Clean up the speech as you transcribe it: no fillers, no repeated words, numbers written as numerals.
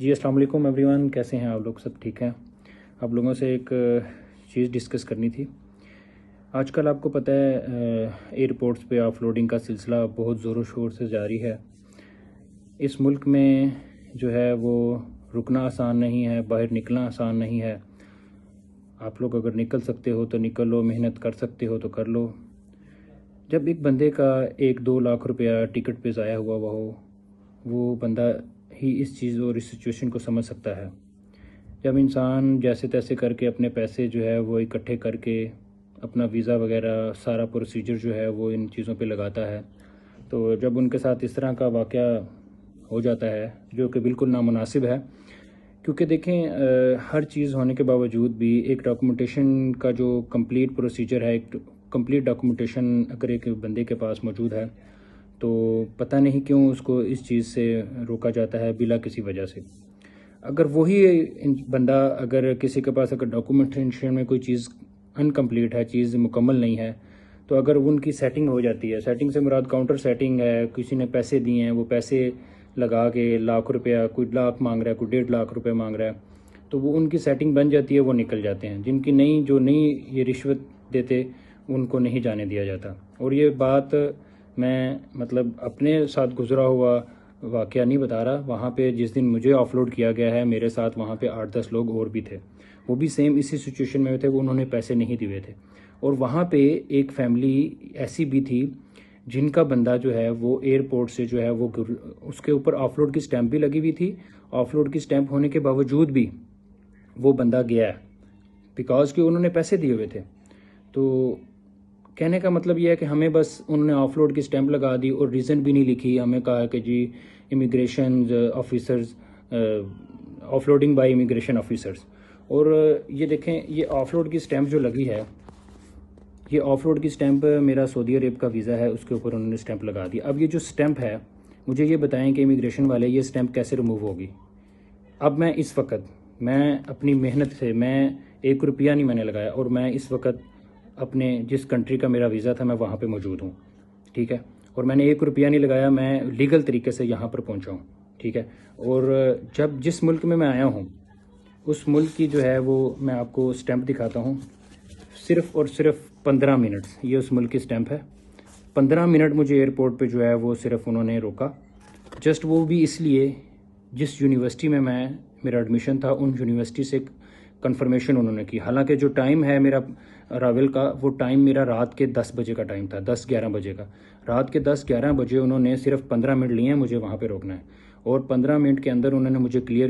जी अस्सलाम वालेकुम एवरीवन, कैसे हैं आप लोग? सब ठीक हैं? आप लोगों से एक चीज़ डिस्कस करनी थी। आजकल आपको पता है एयरपोर्ट्स पे ऑफलोडिंग का सिलसिला बहुत ज़ोरों शोर से जारी है। इस मुल्क में जो है वो रुकना आसान नहीं है, बाहर निकलना आसान नहीं है। आप लोग अगर निकल सकते हो तो निकल लो, मेहनत कर सकते हो तो कर लो। जब एक बंदे का 1-2 लाख रुपया टिकट पे ज़ाया हुआ हो, वो बंदा ही इस चीज़ और इस सिचुएशन को समझ सकता है। जब इंसान जैसे तैसे करके अपने पैसे जो है वो इकट्ठे करके अपना वीज़ा वगैरह सारा प्रोसीजर जो है वो इन चीज़ों पे लगाता है, तो जब उनके साथ इस तरह का वाक़या हो जाता है जो कि बिल्कुल नामुनासिब है। क्योंकि देखें हर चीज़ होने के बावजूद भी एक डॉक्यूमेंटेशन का जो कंप्लीट प्रोसीजर है, एक कंप्लीट डॉक्यूमेंटेशन अगर एक बंदे के पास मौजूद है तो पता नहीं क्यों उसको इस चीज़ से रोका जाता है बिला किसी वजह से। अगर वही बंदा अगर किसी के पास अगर डॉक्यूमेंटेशन में कोई चीज़ अनकम्प्लीट है, चीज़ मुकम्मल नहीं है, तो अगर उनकी सेटिंग हो जाती है, सेटिंग से मुराद काउंटर सेटिंग है, किसी ने पैसे दिए हैं, वो पैसे लगा के लाख रुपया, कोई लाख मांग रहा है, कोई 1.5 लाख रुपये मांग रहा है, तो वो उनकी सेटिंग बन जाती है, वो निकल जाते हैं। जिनकी नहीं, जो नहीं ये रिश्वत देते, उनको नहीं जाने दिया जाता। और ये बात मैं मतलब अपने साथ गुजरा हुआ वाक़या नहीं बता रहा। वहाँ पे जिस दिन मुझे ऑफलोड किया गया है, मेरे साथ वहाँ पे 8-10 लोग और भी थे, वो भी सेम इसी सिचुएशन में थे, वो उन्होंने पैसे नहीं दिए थे। और वहाँ पे एक फैमिली ऐसी भी थी जिनका बंदा जो है वो एयरपोर्ट से जो है वो उसके ऊपर ऑफलोड की स्टैंप भी लगी हुई थी। ऑफलोड की स्टैंप होने के बावजूद भी वो बंदा गया है बिकॉज कि उन्होंने पैसे दिए हुए थे। तो कहने का मतलब यह है कि हमें बस उन्होंने ऑफलोड की स्टैंप लगा दी और रीज़न भी नहीं लिखी। हमें कहा कि जी immigration officers, offloading by immigration officers. और ये देखें, ये ऑफलोड की स्टैंप जो लगी है, ये ऑफलोड की स्टैंप मेरा सऊदी अरब का वीज़ा है, उसके ऊपर उन्होंने स्टैंप लगा दी। अब ये जो स्टैंप है, मुझे ये बताएं कि इमिग्रेशन वाले ये स्टैंप कैसे रिमूव होगी। अब मैं इस वक्त, मैं अपनी मेहनत से, मैं 1 रुपया नहीं मैंने लगाया, और मैं इस वक्त अपने जिस कंट्री का मेरा वीज़ा था मैं वहाँ पे मौजूद हूँ, ठीक है। और मैंने 1 रुपया नहीं लगाया, मैं लीगल तरीके से यहाँ पर पहुँचा हूँ, ठीक है। और जब जिस मुल्क में मैं आया हूँ, उस मुल्क की जो है वो मैं आपको स्टैंप दिखाता हूँ। सिर्फ़ और सिर्फ 15 मिनट, ये उस मुल्क की स्टैंप है। 15 मिनट मुझे एयरपोर्ट पे जो है वो सिर्फ उन्होंने रोका, जस्ट वो भी इसलिए जिस यूनिवर्सिटी में मेरा एडमिशन था, उन यूनिवर्सिटी से कंफर्मेशन उन्होंने की। हालांकि जो टाइम है मेरा रावल का, वो टाइम मेरा रात के 10 बजे का टाइम था, 10-11 बजे का। रात के 10-11 बजे उन्होंने सिर्फ 15 मिनट लिए हैं मुझे वहाँ पे रोकना है, और 15 मिनट के अंदर उन्होंने मुझे क्लियर